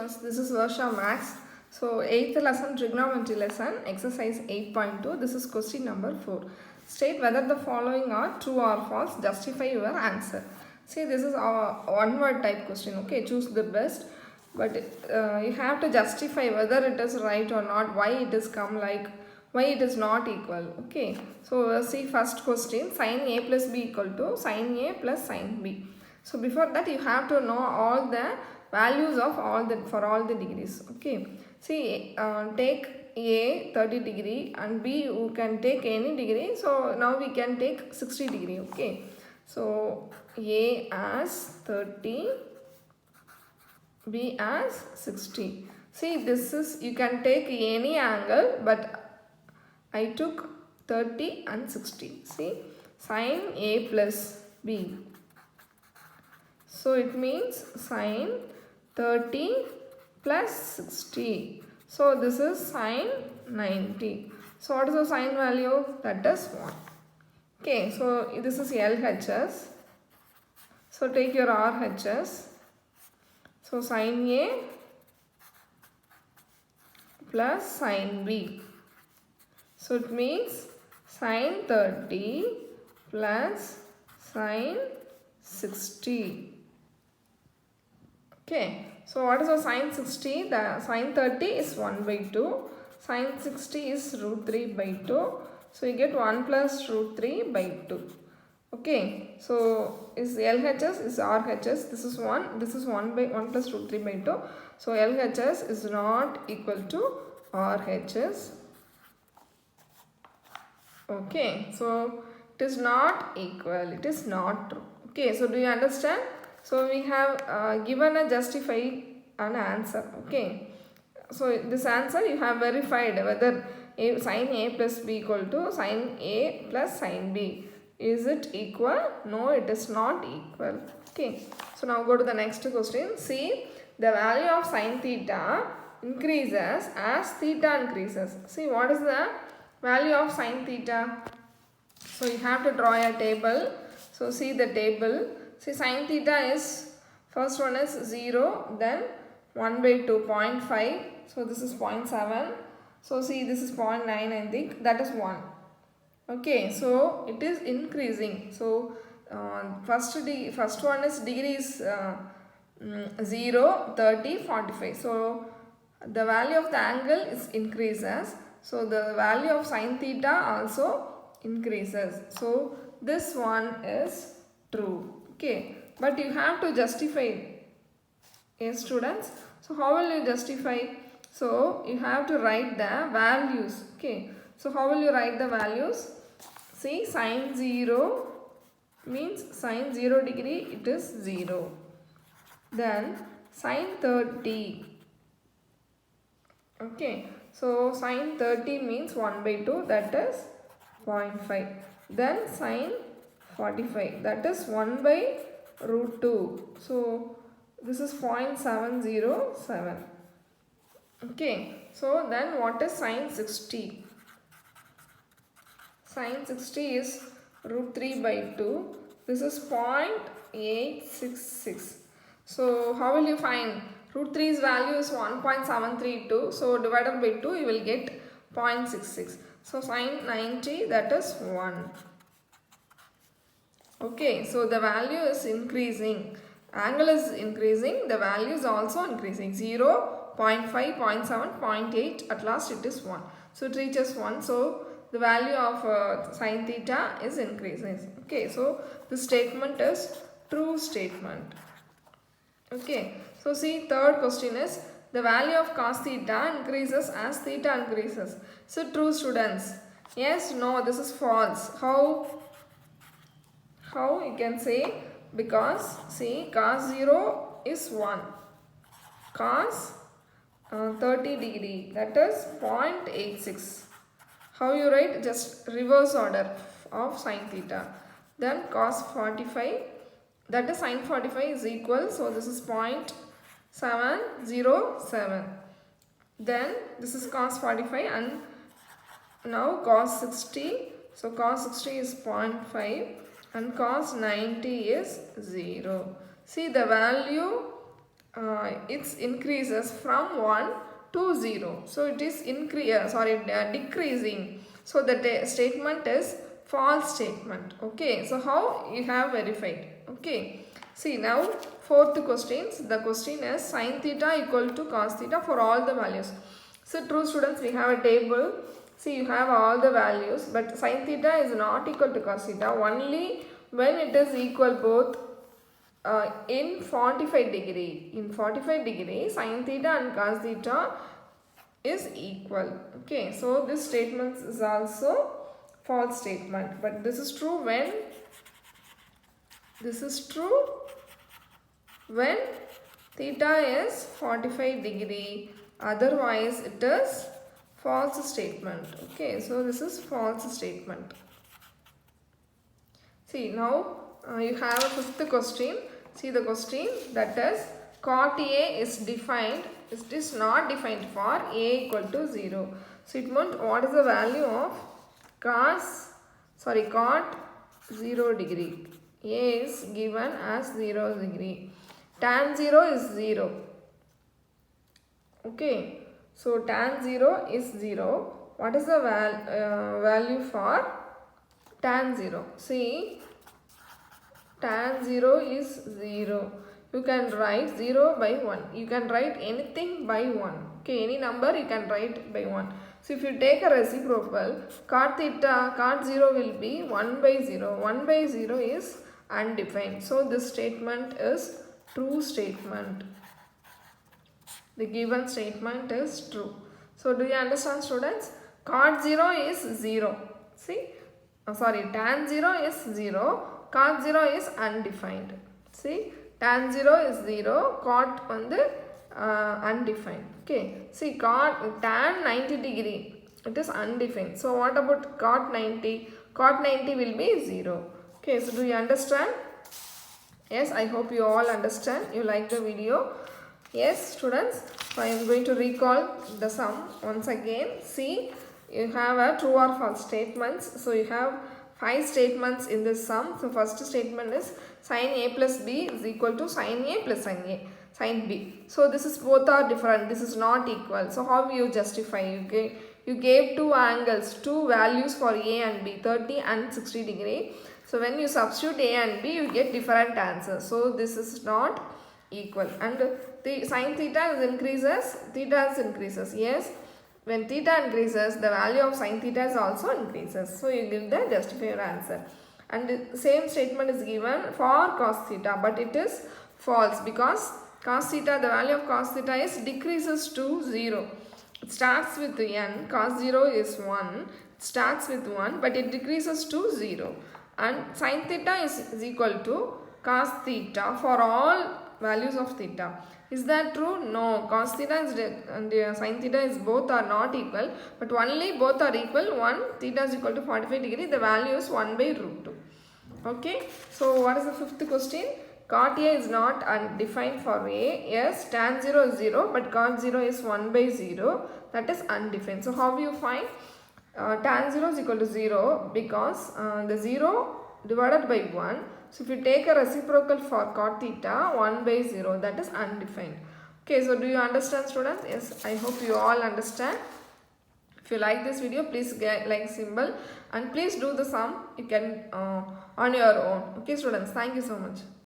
This is Varsha Max. So 8th lesson trigonometry lesson exercise 8.2. This is question number 4. State whether the following are true or false. Justify your answer. See, this is our one word type question. Okay, choose the best. But you have to justify whether it is right or not, why it is come like, why it is not equal. Okay, so see first question, sin A plus B equal to sin A plus sin B. So before that you have to know all the values of all the for all the degrees. Okay, see take A 30 degree and B you can take any degree. So now we can take 60 degree. Okay, so A as 30, B as 60. See, this is, you can take any angle, but I took 30 and 60. See, sin A plus B. So it means sin 30 plus 60. So this is sin 90. So what is the sin value? That is 1. Okay, so this is LHS. So take your RHS. So sin A plus sin B. So it means sin 30 plus sin 60. Okay, so what is the sin 60? The sin 30 is 1 by 2. Sin 60 is root 3 by 2. So you get 1 plus root 3 by 2. Okay, so is LHS is RHS. This is 1. This is 1 by 1 plus root 3 by 2. So LHS is not equal to RHS. Okay, so it is not equal. It is not true. Okay, so do you understand? So we have given a justified an answer. Okay, so this answer you have verified whether sin A plus B equal to sin A plus sin B. Is it equal? No, it is not equal. Okay, so now go to the next question. See, the value of sin theta increases as theta increases. See, what is the value of sin theta? So you have to draw a table. So see the table. See, sin theta is, first one is 0, then 1 by 2, 0.5. So this is 0.7. So see, this is 0.9, I think. That is 1. Okay, so it is increasing. So first one is degree is 0, 30, 45. So the value of the angle is increases. So the value of sin theta also increases. So this one is true. Okay, but you have to justify. Yes, students. So how will you justify? So you have to write the values. Okay, so how will you write the values? See, sin 0 means sin 0 degree, it is 0. Then sin 30. Okay, so sin 30 means 1 by 2, that is 0.5. Then sin 45, that is 1 by root 2. So this is 0.707. Okay, so then what is sin 60? Sin 60 is root 3 by 2. This is 0.866. So how will you find? Root 3's value is 1.732. So divided by 2 you will get 0.66. So sin 90, that is 1. Okay, so the value is increasing. Angle is increasing. The value is also increasing. 0, 0.5, 0.7, 0.8. At last it is 1. So it reaches 1. So the value of sin theta is increasing. Okay, so the statement is true statement. Okay, so see, third question is the value of cos theta increases as theta increases. So true, students. Yes, no, this is false. How you can say? Because see, cos 0 is 1. Cos 30 degree, that is 0.86. How you write? Just reverse order of sin theta. Then cos 45, that is sin 45 is equal. So this is 0.707. Then this is cos 45 and now cos 60. So cos 60 is 0.5 and cos 90 is 0. See, the value it increases from 1 to 0. So it is decreasing. So the statement is false statement. Okay, so how you have verified? Okay, see now fourth questions. The question is sin theta equal to cos theta for all the values. So true students, we have a table. See, you have all the values, but sin theta is not equal to cos theta only when it is equal both in 45 degree. In 45 degree, sin theta and cos theta is equal. Okay, so this statement is also false statement, but this is true when theta is 45 degree, otherwise it is false statement. Okay, so this is false statement. See now you have a fifth question. See the question, that is cot A is defined, it is not defined for A equal to 0. So it means what is the value of cot 0 degree. A is given as 0 degree. Tan 0 is 0. Okay, so tan 0 is 0. What is the value for tan 0? See, tan 0 is 0. You can write 0 by 1. You can write anything by 1. Okay, any number you can write by 1. So if you take a reciprocal, cot 0 will be 1 by 0. 1 by 0 is undefined. So this statement is true statement. The given statement is true. So do you understand, students? Cot 0 is 0. See, tan 0 is 0. Cot 0 is undefined. See, tan 0 is 0, cot undefined. Okay, see, tan 90 degree, it is undefined. So what about cot 90? Cot 90 will be 0. Okay, so do you understand? Yes, I hope you all understand. You like the video. Yes, students, I am going to recall the sum once again. See, you have a true or false statements. So you have 5 statements in this sum. So first statement is sin A plus B is equal to sin A plus sin B. So this is both are different. This is not equal. So how you justify? You gave two angles, two values for A and B, 30 and 60 degree. So when you substitute A and B, you get different answers. So this is not equal. And the sin theta increases. Yes, when theta increases, the value of sin theta is also increases. So you give the justified answer. And the same statement is given for cos theta, but it is false because cos theta, the value of cos theta is decreases to 0. It starts with n, cos 0 is 1, it starts with 1, but it decreases to 0. And sin theta is equal to cos theta for all values of theta. Is that true? No. Cos theta and sin theta is both are not equal, but only both are equal. One theta is equal to 45 degree. The value is 1 by root 2. Okay. So what is the fifth question? Cot A is not undefined for A. Yes, tan 0 is 0, but cot 0 is 1 by 0. That is undefined. So how you find tan 0 is equal to 0 because the 0 divided by 1. So if you take a reciprocal for cot theta, 1 by 0, that is undefined. Okay, so do you understand, students? Yes, I hope you all understand. If you like this video, please get like symbol and please do the sum. You can on your own. Okay, students, thank you so much.